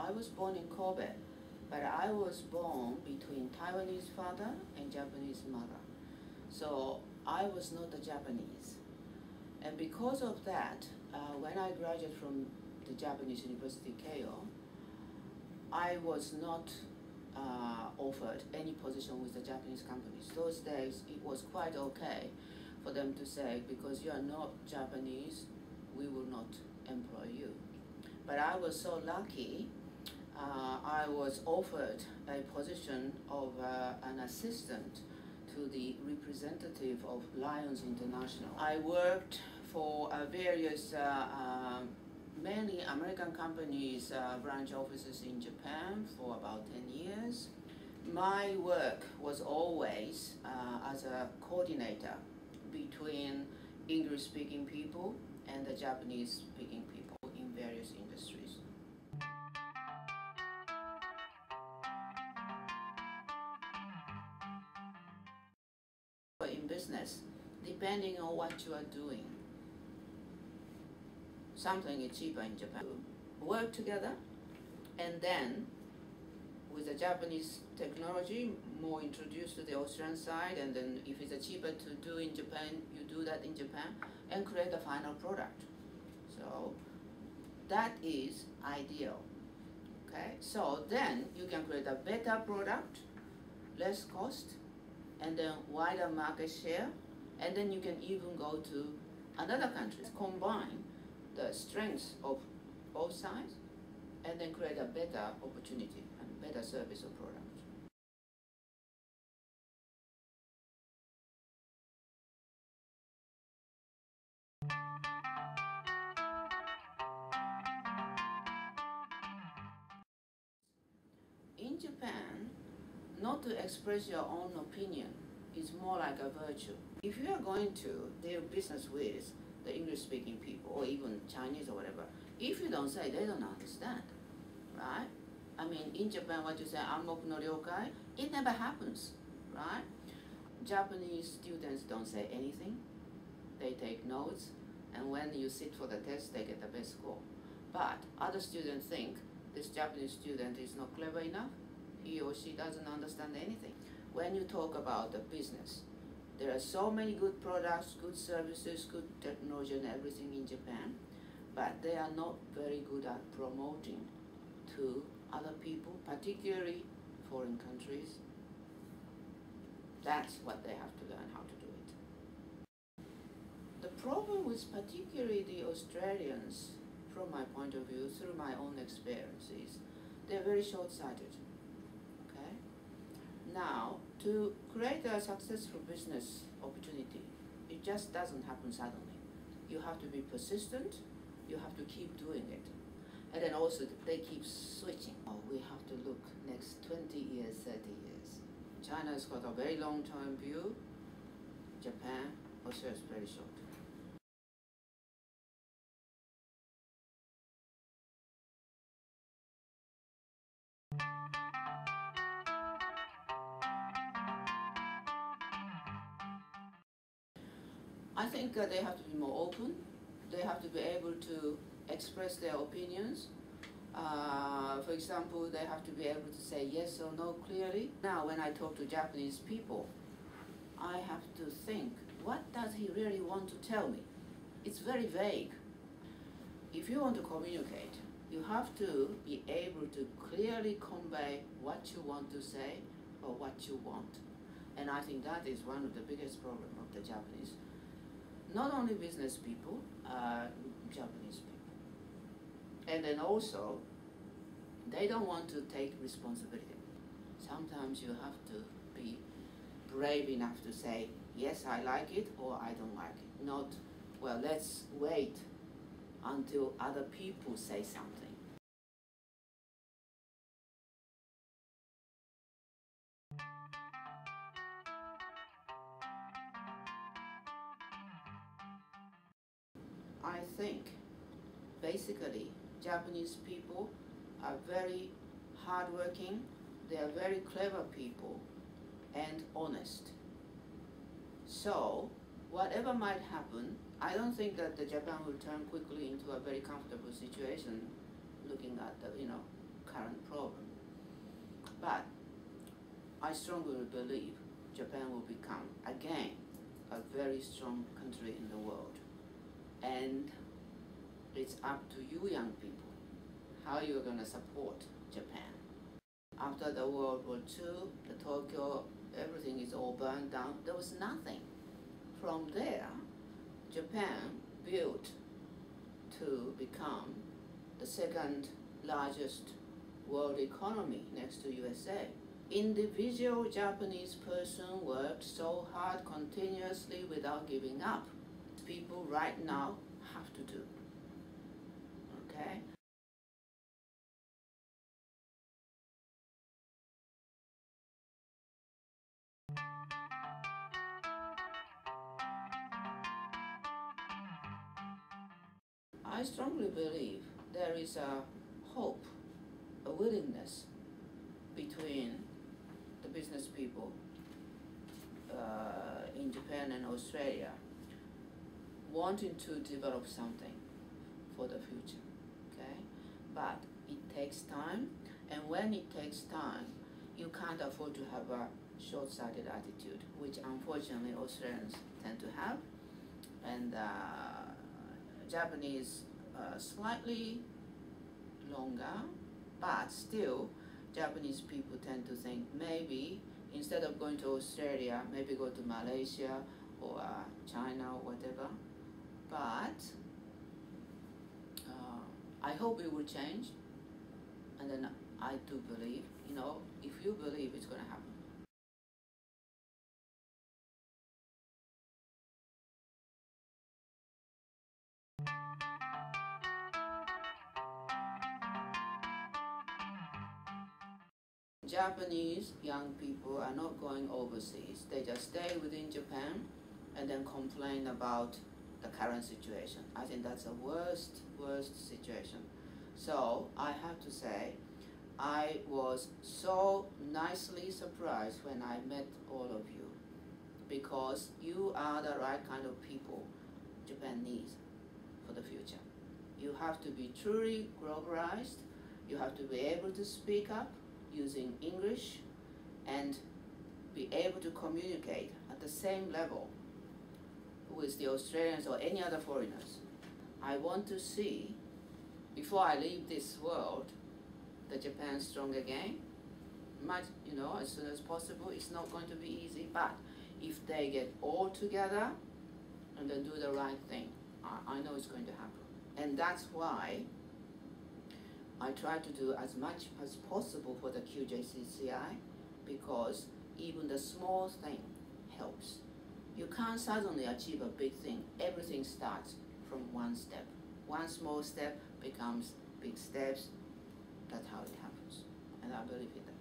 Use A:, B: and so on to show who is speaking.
A: I was born in Kobe, but I was born between Taiwanese father and Japanese mother. So I was not a Japanese. And because of that, when I graduated from the Japanese University Keio, I was not offered any position with the Japanese companies. Those days, it was quite okay for them to say, because you are not Japanese, we will not employ you. But I was so lucky, I was offered a position of an assistant to the representative of Lions International. I worked for various, many American companies' branch offices in Japan for about 10 years. My work was always as a coordinator between English-speaking people and the Japanese-speaking people in various industries. In business, depending on what you are doing, something is cheaper in Japan. Work together, and then with the Japanese technology, more introduced to the Australian side, and then if it's cheaper to do in Japan, you do that in Japan, and create a final product. So that is ideal. Okay, so then you can create a better product, less cost, and then wider market share, and then you can even go to another country. Combine the strengths of both sides, and then create a better opportunity and better service or product. In Japan, not to express your own opinion is more like a virtue. If you are going to do business with the English-speaking people, or even Chinese or whatever, if you don't say, they don't understand, right? I mean, in Japan, what you say, Anmoku no ryokai, it never happens, right? Japanese students don't say anything. They take notes, and when you sit for the test, they get the best score. But other students think this Japanese student is not clever enough, he or she doesn't understand anything. When you talk about the business, there are so many good products, good services, good technology and everything in Japan, but they are not very good at promoting to other people, particularly foreign countries. That's what they have to learn how to do it. The problem with particularly the Australians, from my point of view, through my own experience, is they're very short-sighted. Okay? Now, to create a successful business opportunity, it just doesn't happen suddenly. You have to be persistent, you have to keep doing it. And then also, they keep switching. We have to look next 20 years, 30 years. China has got a very long-term view. Japan, Australia is very short. I think they have to be more open. They have to be able to express their opinions. For example, they have to be able to say yes or no clearly. Now, when I talk to Japanese people, I have to think, what does he really want to tell me? It's very vague. If you want to communicate, you have to be able to clearly convey what you want to say or what you want. And I think that is one of the biggest problems of the Japanese. Not only business people, Japanese people. And then also, they don't want to take responsibility. Sometimes you have to be brave enough to say, yes, I like it, or I don't like it. Not, well, let's wait until other people say something. I think, basically, Japanese people are very hardworking, they are very clever people, and honest. So, whatever might happen, I don't think that Japan will turn quickly into a very comfortable situation, looking at the, current problem. But I strongly believe Japan will become, again, a very strong country in the world. And it's up to you young people, how you're going to support Japan. After the World War II, the Tokyo, everything is all burned down. There was nothing. From there, Japan built to become the second largest world economy next to USA. Individual Japanese person worked so hard continuously without giving up. People right now have to do. Okay? I strongly believe there is a hope, a willingness between the business people in Japan and Australia wanting to develop something for the future, okay? But it takes time, and when it takes time, you can't afford to have a short-sighted attitude, which unfortunately Australians tend to have, and Japanese slightly longer, but still Japanese people tend to think maybe instead of going to Australia, maybe go to Malaysia or China or whatever. But I hope it will change, and then I do believe, you know, if you believe, it's going to happen. Japanese young people are not going overseas. They just stay within Japan and then complain about the current situation. I think that's the worst situation. So I have to say, I was so nicely surprised when I met all of you, because you are the right kind of people Japan needs for the future. You have to be truly globalized. You have to be able to speak up using English and be able to communicate at the same level with the Australians or any other foreigners. I want to see, before I leave this world, the Japan strong again. Much, you know, as soon as possible. It's not going to be easy, but if they get all together and then do the right thing, I know it's going to happen. And that's why I try to do as much as possible for the QJCCI, because even the small thing helps. You can't suddenly achieve a big thing. Everything starts from one step. One small step becomes big steps. That's how it happens. And I believe in that.